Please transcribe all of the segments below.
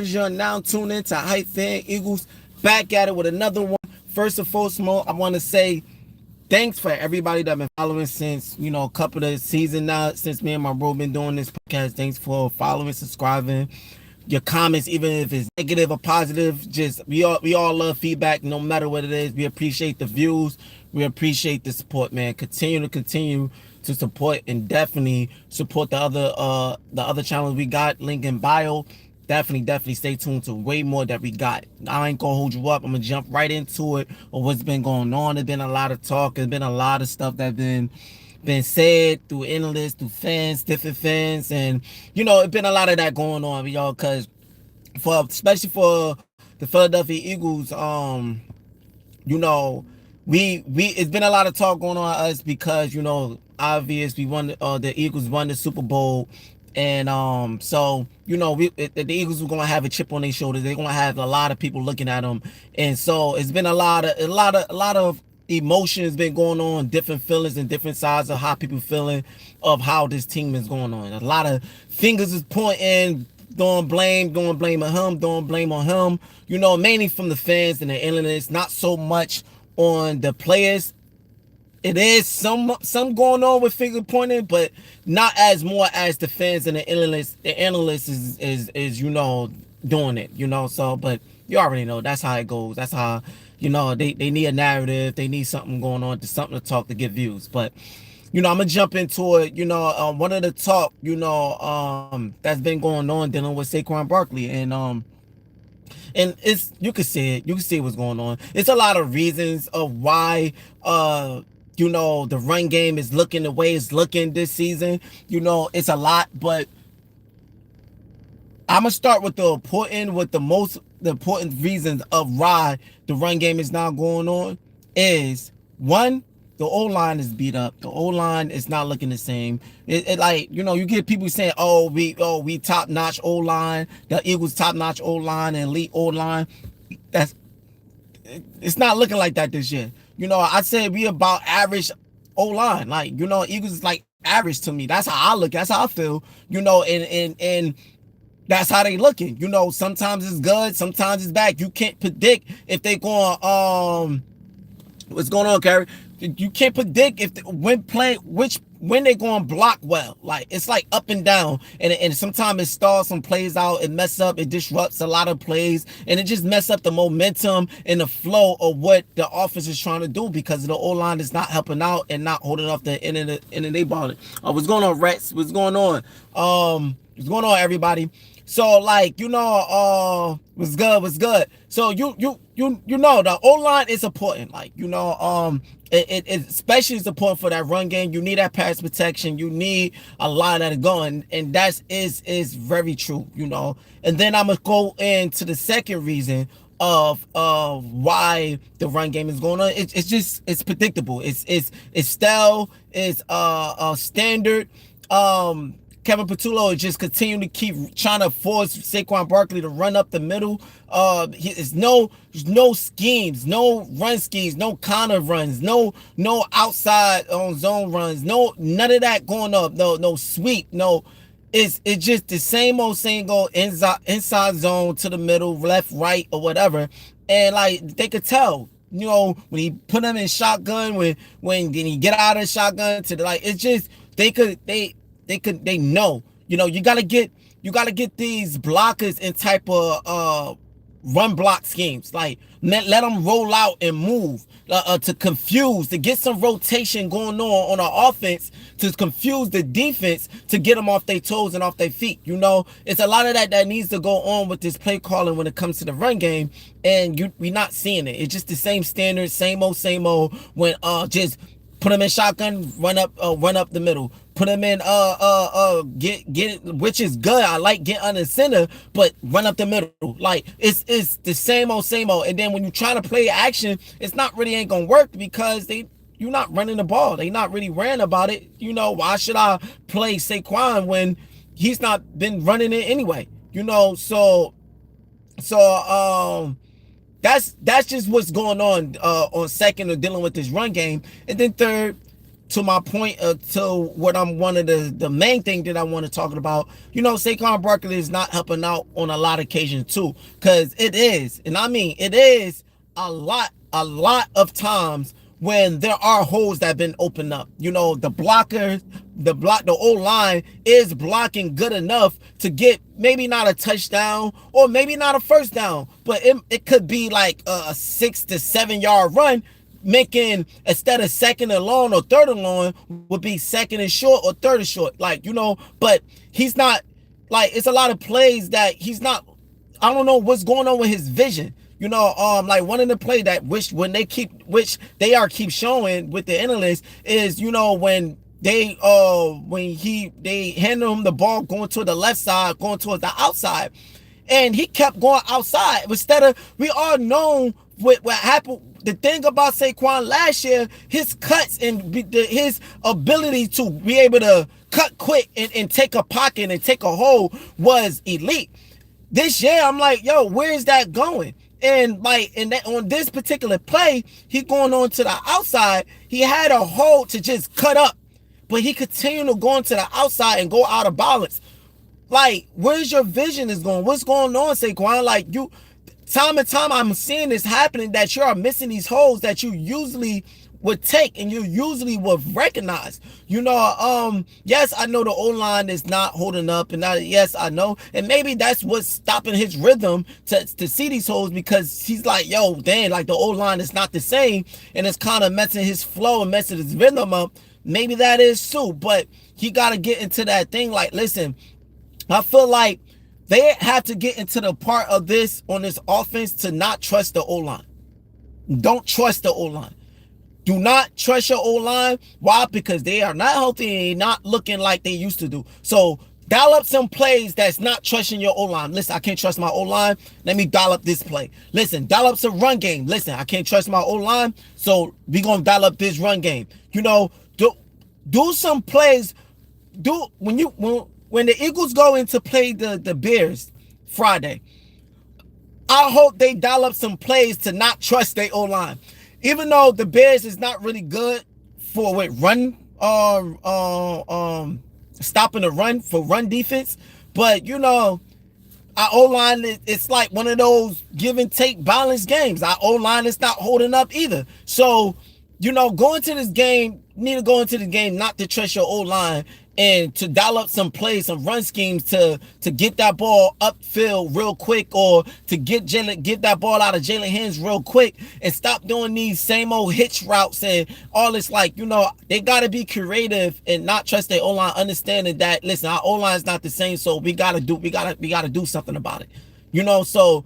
You're now tuned in to Hype Fan Eagles, back at it with another one. First and foremost, I want to say thanks for everybody that been following since, a couple of seasons now, since me and my bro been doing this podcast. Thanks for following, subscribing, your comments, even if it's negative or positive. Just we all love feedback, no matter what it is. We appreciate the views. We appreciate the support, man. Continue to support, and definitely support the other channels we got. Link in bio. Definitely stay tuned to way more that we got. I ain't gonna hold you up. I'm gonna jump right into it of what's been going on. There's been a lot of talk. There's been a lot of stuff that been said through analysts, through fans, different fans, and it's been a lot of that going on, y'all. Cause especially for the Philadelphia Eagles, you know, we it's been a lot of talk going on us because obvious we won the Eagles won the Super Bowl. And so the Eagles were gonna have a chip on their shoulder. They're gonna have a lot of people looking at them, and so it's been a lot of emotions been going on, different feelings and different sides of how people feeling of how this team is going on. A lot of fingers is pointing, throwing blame on him, throwing blame on him. Mainly from the fans and the analysts, not so much on the players. It is some going on with finger pointing, but not as more as the fans and the analysts. The analysts is doing it. So, but you already know that's how it goes. That's how they need a narrative. They need something going on, to something to talk to get views. But I'm gonna jump into it. One of the talk that's been going on dealing with Saquon Barkley, and it's you can see it. You can see what's going on. It's a lot of reasons of why the run game is looking the way it's looking this season. It's a lot, but I'm gonna start with the important reasons of why the run game is not going on. Is one, the O-line is beat up. The O-line is not looking the same. You get people saying, we top notch O-line, the Eagles top notch O-line and elite O-line. It's not looking like that this year. I said we about average O-line. Eagles is like average to me. That's how I look. That's how I feel. And that's how they looking. Sometimes it's good, sometimes it's bad. You can't predict if they going what's going on, Gary? You can't predict when they going to block well. It's like up and down, and sometimes it stalls some plays out, it mess up, it disrupts a lot of plays, and it just mess up the momentum and the flow of what the offense is trying to do because the O-line is not helping out and not holding off the end of their ball. What's going on, Rex? What's going on? What's going on, everybody? So what's good. So the O-line is important. It especially is important for that run game. You need that pass protection. You need a lot of that going, and that is very true. And then I'm gonna go into the second reason of why the run game is going on. It's predictable. It's style. It's standard. Kevin Patullo is just continuing to keep trying to force Saquon Barkley to run up the middle. There's no schemes, no run schemes, no counter runs, no outside on zone runs, none of that going up. No sweep, no. It's just the same old inside zone to the middle, left, right, or whatever. And they could tell. When he put them in shotgun, when he get out of shotgun to it's just they know. You gotta get these blockers in type of run block schemes. Let them roll out and move to confuse, to get some rotation going on the offense, to confuse the defense, to get them off their toes and off their feet. It's a lot of that needs to go on with this play calling when it comes to the run game, and we're not seeing it. It's just the same standard, same old when just put them in shotgun, run up the middle. Put them in get which is good. I like get under center, but run up the middle. It's the same old. And then when you try to play action, it's not really ain't gonna work because you're not running the ball. They not really ran about it. Why should I play Saquon when he's not been running it anyway? So that's just what's going on second of dealing with this run game. And then third, to my point, to what I'm one of the main thing that I want to talk about, Saquon Barkley is not helping out on a lot of occasions too, because it is, and I mean it is a lot of times when there are holes that have been opened up. The blockers, the O line is blocking good enough to get maybe not a touchdown or maybe not a first down, but it could be like a 6 to 7 yard run, making, instead of second and long or third and long, would be second and short or third and short. But he's not, it's a lot of plays that he's not, I don't know what's going on with his vision. Like one of the play that which they are keep showing with the analysts is, when they handle him the ball going to the left side, going towards the outside, and he kept going outside instead of, we all know what happened. The thing about Saquon last year, his cuts and his ability to be able to cut quick and take a pocket and take a hold was elite. This year, I'm like, yo, where is that going? And on this particular play, he going on to the outside. He had a hole to just cut up, but he continued to go into the outside and go out of balance. Where's your vision is going? What's going on, Saquon? Time and time, I'm seeing this happening, that you are missing these holes that you usually would take and you usually would recognize. Yes, I know the O-line is not holding up, and yes, I know, and maybe that's what's stopping his rhythm to see these holes, because he's like, yo, dang, the O-line is not the same, and it's kind of messing his flow and messing his rhythm up. Maybe that is too, but he got to get into that thing. Listen, I feel like they have to get into the part of this on this offense to not trust the O-line. Don't trust the O-line. Do not trust your O-line. Why? Because they are not healthy and not looking like they used to do. So dial up some plays that's not trusting your O-line. Listen, I can't trust my O-line. Let me dial up this play. Listen, dial up some run game. Listen, I can't trust my O-line, so we gonna dial up this run game. Do some plays. When the Eagles go in to play the Bears Friday, I hope they dial up some plays to not trust their O-line. Even though the Bears is not really good for run, stopping the run for run defense, but our O-line, it's like one of those give and take balance games. Our O-line is not holding up either. So, going to this game, need to go into the game not to trust your O-line and to dial up some plays, some run schemes to get that ball upfield real quick, or to get that ball out of Jalen hands real quick, and stop doing these same old hitch routes and all this. They got to be creative and not trust their O-line, understanding that, listen, our O-line is not the same, so we got to do something about it. So,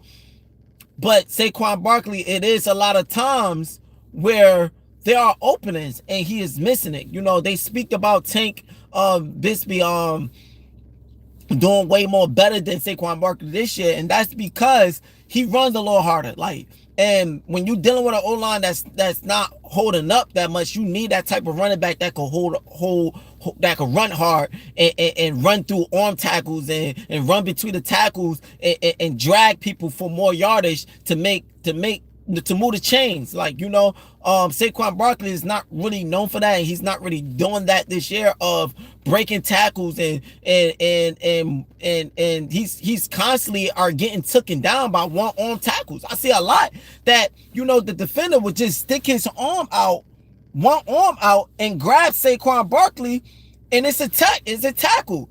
but Saquon Barkley, it is a lot of times where there are openings and he is missing it. They speak about Tank Bisbee doing way more better than Saquon Barkley this year, and that's because he runs a little harder. And when you're dealing with an O-line that's not holding up that much, you need that type of running back that could that could run hard and run through arm tackles and run between the tackles and drag people for more yardage to move the chains. Saquon Barkley is not really known for that, and he's not really doing that this year of breaking tackles and he's constantly are getting taken down by one arm tackles. I see a lot that the defender would just stick his one arm out and grab Saquon Barkley, and it's a tackle.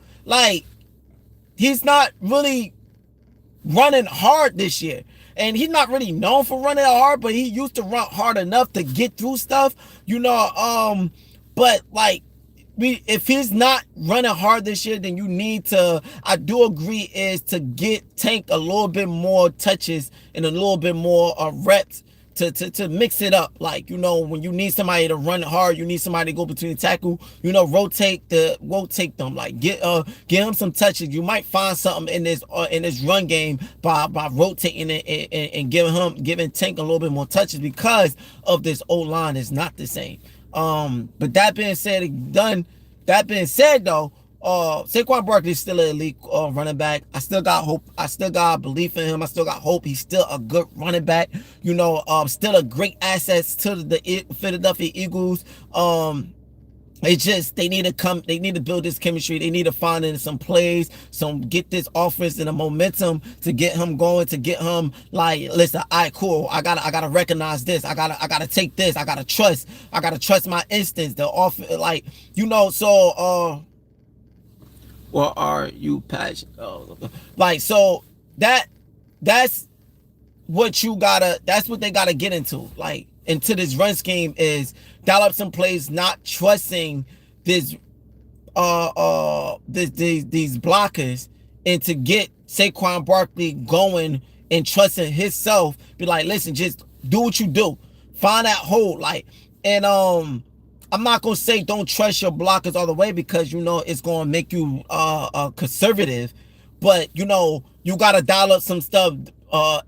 He's not really running hard this year. And he's not really known for running hard, but he used to run hard enough to get through stuff, but if he's not running hard this year, then you need to, I do agree, is to get Tank a little bit more touches and a little bit more reps to mix it up. When you need somebody to run hard, you need somebody to go between the tackle, rotate them, get him some touches. You might find something in this run game by rotating it and giving Tank a little bit more touches, because of this O-line is not the same. But that being said, though, Saquon Barkley is still an elite running back. I still got hope. I still got belief in him. I still got hope. He's still a good running back. Still a great asset to the Philadelphia Eagles. It's just they need to come. They need to build this chemistry. They need to find in some plays, some get this offense in a momentum to get him going, to get him like, listen, all right, cool. I gotta recognize this. I gotta take this. I gotta trust my instincts. The off, like, So, what are you passionate? Like, so that that's that's what they gotta get into, like, into this run scheme, is dial up some plays, not trusting this these blockers, and to get Saquon Barkley going and trusting himself. Be like, listen, just do what you do, find that hole, like. And I'm not gonna say don't trust your blockers all the way, because it's gonna make you conservative, but you gotta dial up some stuff,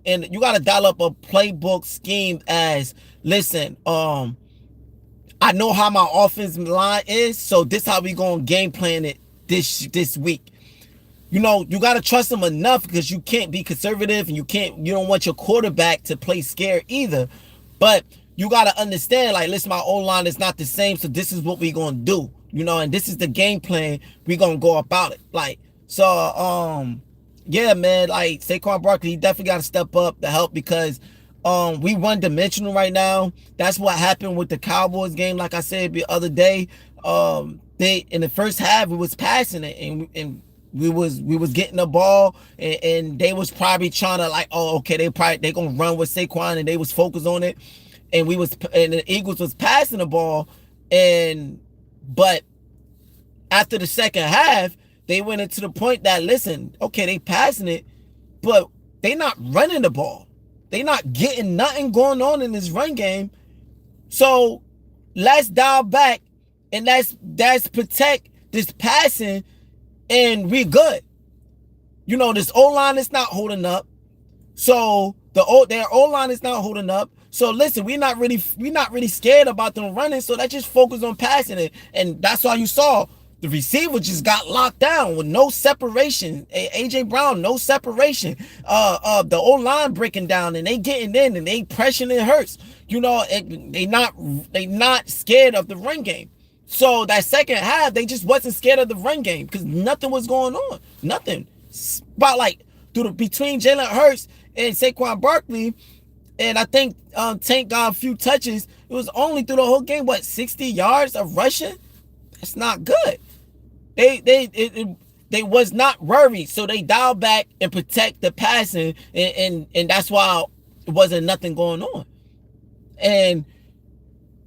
and you gotta dial up a playbook scheme. As, listen, I know how my offensive line is, so this how we gonna game plan it this week. You gotta trust them enough, because you can't be conservative, and you don't want your quarterback to play scared either. But you gotta understand, like, listen, my O-line is not the same, so this is what we gonna do, and this is the game plan we gonna go about it. Like, so, yeah, man, like, Saquon Barkley, he definitely gotta step up to help, because we one dimensional right now. That's what happened with the Cowboys game. Like I said the other day, they, in the first half, we was passing it, and we was getting the ball, and they was probably trying to, like, oh, okay, they gonna run with Saquon, and they was focused on it, and the Eagles was passing the ball, but after the second half, they went into the point that, listen, okay, they passing it, but they not running the ball. They not getting nothing going on in this run game. So let's dial back, and let's protect this passing, and we good. This O-line is not holding up. So their O-line is not holding up. So listen, we're not really scared about them running. So let's just focus on passing it. And that's why you saw the receiver just got locked down with no separation. AJ Brown, no separation. The O-line breaking down, and they getting in, and they pressuring it hurts. They not scared of the run game. So that second half, they just wasn't scared of the run game, because nothing was going on. Nothing. But like between Jalen Hurts and Saquon Barkley, and I think Tank got a few touches. It was only through the whole game, 60 yards of rushing? That's not good. They was not worried, so they dialed back and protect the passing, and that's why it wasn't nothing going on. And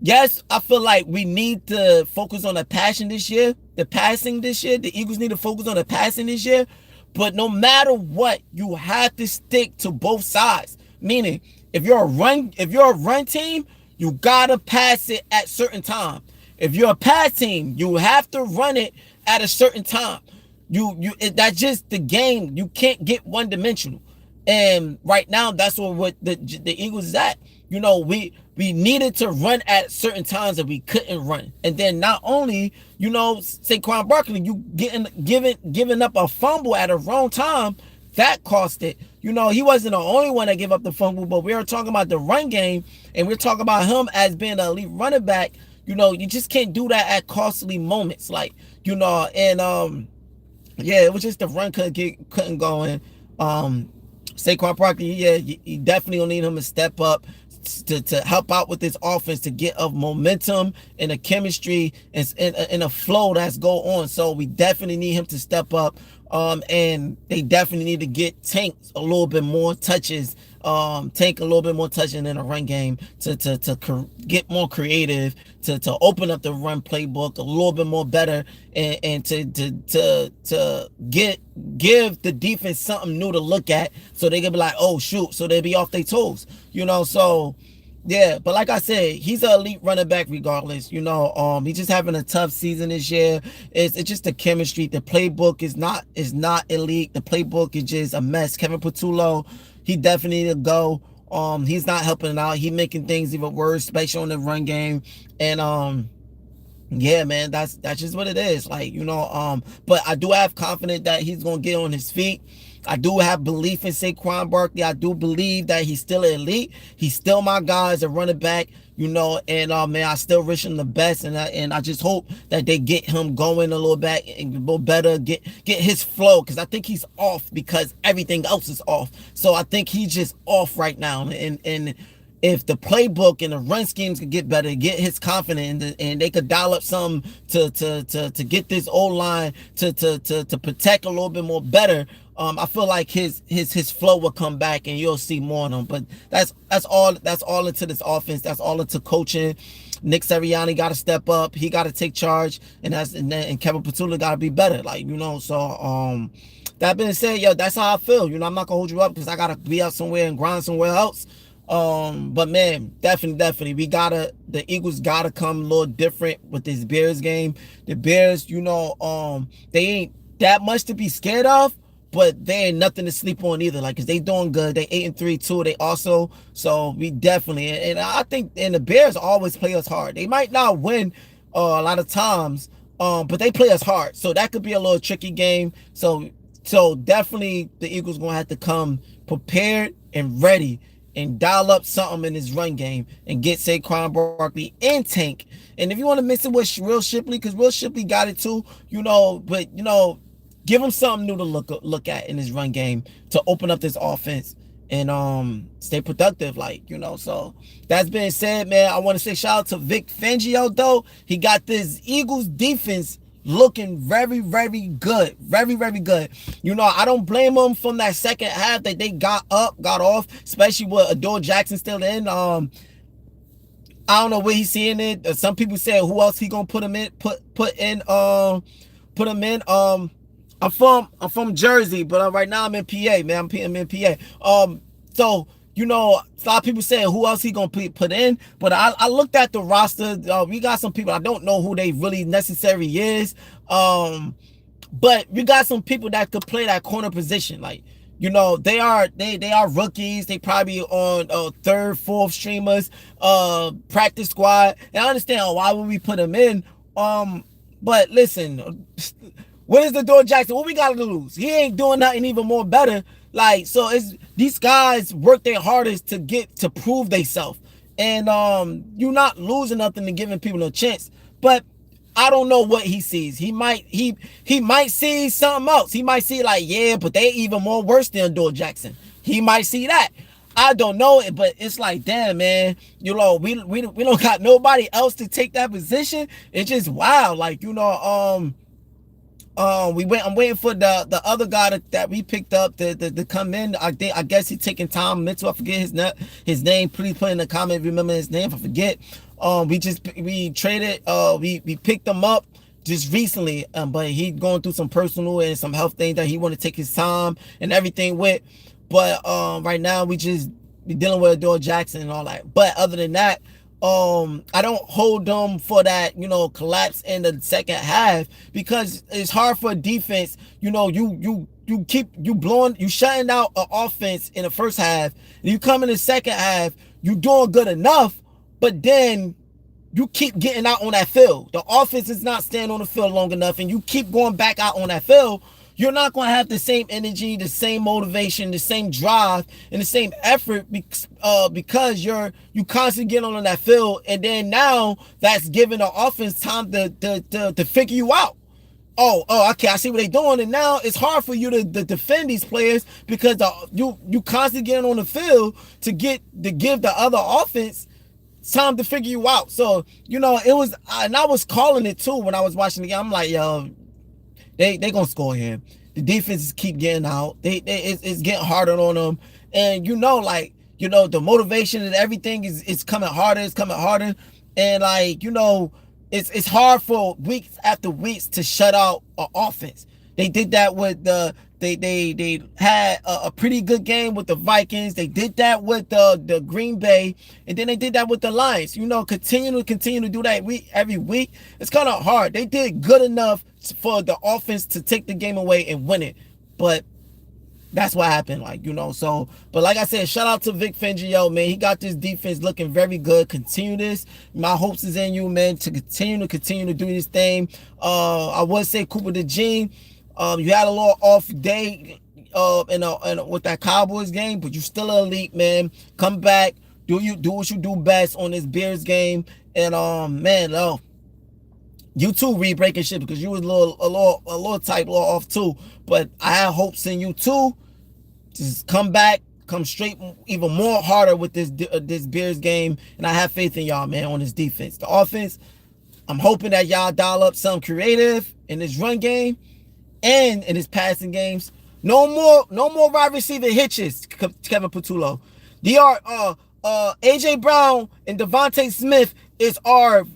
yes, I feel like we need to focus on the passing this year. The Eagles need to focus on the passing this year. But no matter what, you have to stick to both sides. Meaning, if you're a run team, you gotta pass it at certain time. If you're a pass team, you have to run it at a certain time. That's just the game. You can't get one dimensional. And right now, that's what the Eagles is at. We needed to run at certain times that we couldn't run. And then not only, Saquon Barkley, you giving up a fumble at a wrong time, that cost it. He wasn't the only one that gave up the fumble, but we were talking about the run game, and we're talking about him as being an elite running back. You just can't do that at costly moments. Like, and yeah, it was just the run couldn't go in. Saquon Barkley, yeah, you definitely gonna need him to step up to help out with this offense, to get a momentum and a chemistry and a flow that's go on. So we definitely need him to step up. And they definitely need to get Tank a little bit more touches. Tank a little bit more touching in a run game to get more creative, to open up the run playbook a little bit more better, and to give the defense something new to look at, so they can be like, oh shoot, so they be off their toes, So yeah, but like I said, he's an elite running back regardless. He's just having a tough season this year. It's just the chemistry. The playbook is not elite. The playbook is just a mess. Kevin Patullo, he definitely need to go. He's not helping out. He making things even worse, especially on the run game. And yeah, man, that's just what it is. Like, but I do have confidence that he's gonna get on his feet. I do have belief in Saquon Barkley. I do believe that he's still elite. He's still my guy as a running back, and man, I still wish him the best, and I just hope that they get him going a little bit and a little better, get his flow, because I think he's off because everything else is off. So I think he's just off right now, and if the playbook and the run schemes could get better, get his confidence, and they could dial up something to get this old line to protect a little bit more better, I feel like his flow will come back and you'll see more on him. But that's all into this offense. That's all into coaching. Nick Sirianni got to step up. He got to take charge, and Kevin Petula got to be better. So that being said, yo, that's how I feel. I'm not gonna hold you up because I gotta be out somewhere and grind somewhere else. But man, definitely, the Eagles gotta come a little different with this Bears game. The Bears, they ain't that much to be scared of, but they ain't nothing to sleep on either. Cause they doing good. They 8-3 too. They also, so we definitely, and I think, and the Bears always play us hard. They might not win a lot of times, but they play us hard. So that could be a little tricky game. So definitely the Eagles gonna have to come prepared and ready and dial up something in his run game and get Saquon Barkley and Tank. And if you want to mix it with Will Shipley, because Will Shipley got it too, but give him something new to look at in his run game to open up this offense and stay productive, So that's being said, man, I want to say shout out to Vic Fangio, though. He got this Eagles defense looking very, very good. Very, very good. I don't blame them from that second half that they got off, especially with Adore Jackson still in. I don't know where he's seeing it. Some people say who else he gonna put him in. Put him in. I'm from Jersey, but right now I'm in PA, man. I'm in PA. So a lot of people say who else he gonna put in, but I looked at the roster. We got some people, I don't know who they really necessary is, but we got some people that could play that corner position. They are rookies. They probably on third, fourth streamers, practice squad. And I understand why would we put them in. But listen, what is the Adore Jackson? What we got to lose? He ain't doing nothing even more better. So it's these guys work their hardest to prove themselves. And you're not losing nothing and giving people a chance. But I don't know what he sees. He might see something else. He might see but they even more worse than Adore Jackson. He might see that. I don't know it, but it's damn, man. We don't got nobody else to take that position. It's just wild. I'm waiting for the other guy that we picked up to come in. I guess he's taking time. Mental, I forget his name. Please put in the comment if you remember his name. If I forget. We traded. We picked him up just recently. But he going through some personal and some health things that he want to take his time and everything with. But right now we dealing with Adore Jackson and all that. But other than that, I don't hold them for that, collapse in the second half, because it's hard for a defense. You shutting out an offense in the first half, and you come in the second half, you doing good enough, but then you keep getting out on that field. The offense is not staying on the field long enough, and you keep going back out on that field. You're not going to have the same energy, the same motivation, the same drive, and the same effort because you constantly get on that field, and then now that's giving the offense time to figure you out. Okay, I see what they're doing, and now it's hard for you to defend these players because you constantly getting on the field to give the other offense time to figure you out. So it was, and I was calling it too when I was watching the game. I'm like, yo, they gonna score here. The defenses keep getting out. It's getting harder on them, and the motivation and everything is coming harder. It's coming harder, and it's hard for weeks after weeks to shut out an offense. They did that with they had a pretty good game with the Vikings. They did that with the Green Bay, and then they did that with the Lions. Continue to do that every week. It's kind of hard. They did good enough for the offense to take the game away and win it, but that's what happened. So, but like I said, shout out to Vic Fangio, man. He got this defense looking very good. Continue this. My hopes is in you, man, to continue to do this thing. I would say Cooper DeJean, you had a little off day with that Cowboys game, but you still elite, man. Come back, do what you do best on this Bears game, and man, you too, Reed, breaking shit, because you was a little tight, a little off too. But I had hopes in you too. Just come back, come straight, even more harder with this Bears game, and I have faith in y'all, man, on this defense. The offense, I'm hoping that y'all dial up something creative in this run game and in his passing games. No more wide receiver hitches, Kevin Patullo. AJ Brown and Devontae Smith is our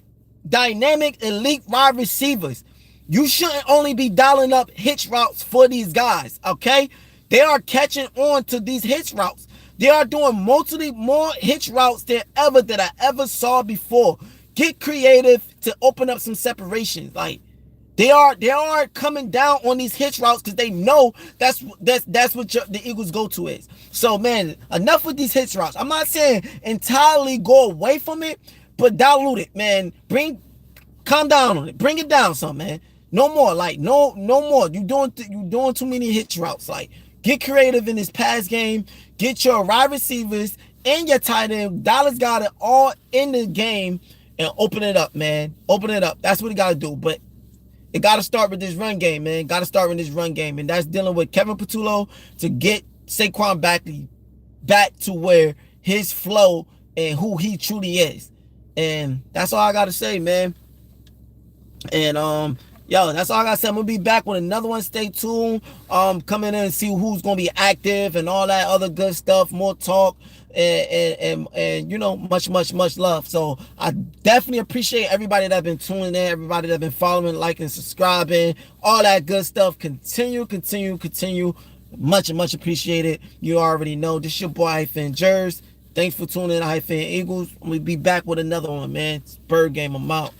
dynamic elite wide receivers. You shouldn't only be dialing up hitch routes for these guys, okay? They are catching on to these hitch routes. They are doing multiply more hitch routes than I ever saw before. Get creative to open up some separations. Like, they are coming down on these hitch routes because they know that's what the Eagles' go-to is. So, man, enough with these hitch routes. I'm not saying entirely go away from it, but dilute it, man. Calm down on it. Bring it down some, man. No more. Like, no more. You doing too many hitch routes. Like, get creative in this pass game. Get your wide receivers and your tight end. Dallas got it all in the game and open it up, man. Open it up. That's what he got to do. But it got to start with this run game, man. Got to start with this run game. And that's dealing with Kevin Patullo to get Saquon Barkley back to where his flow and who he truly is. And that's all I got to say, man. And, that's all I got to say. I'm going to be back with another one. Stay tuned. Coming in and see who's going to be active and all that other good stuff. More talk. And much love. So I definitely appreciate everybody that been tuning in, everybody that been following, liking, subscribing, all that good stuff. Continue. Much appreciated. You already know. This your boy Hyphen Jers. Thanks for tuning in to Hyphen Eagles. We'll be back with another one, man. Spur game. I'm out.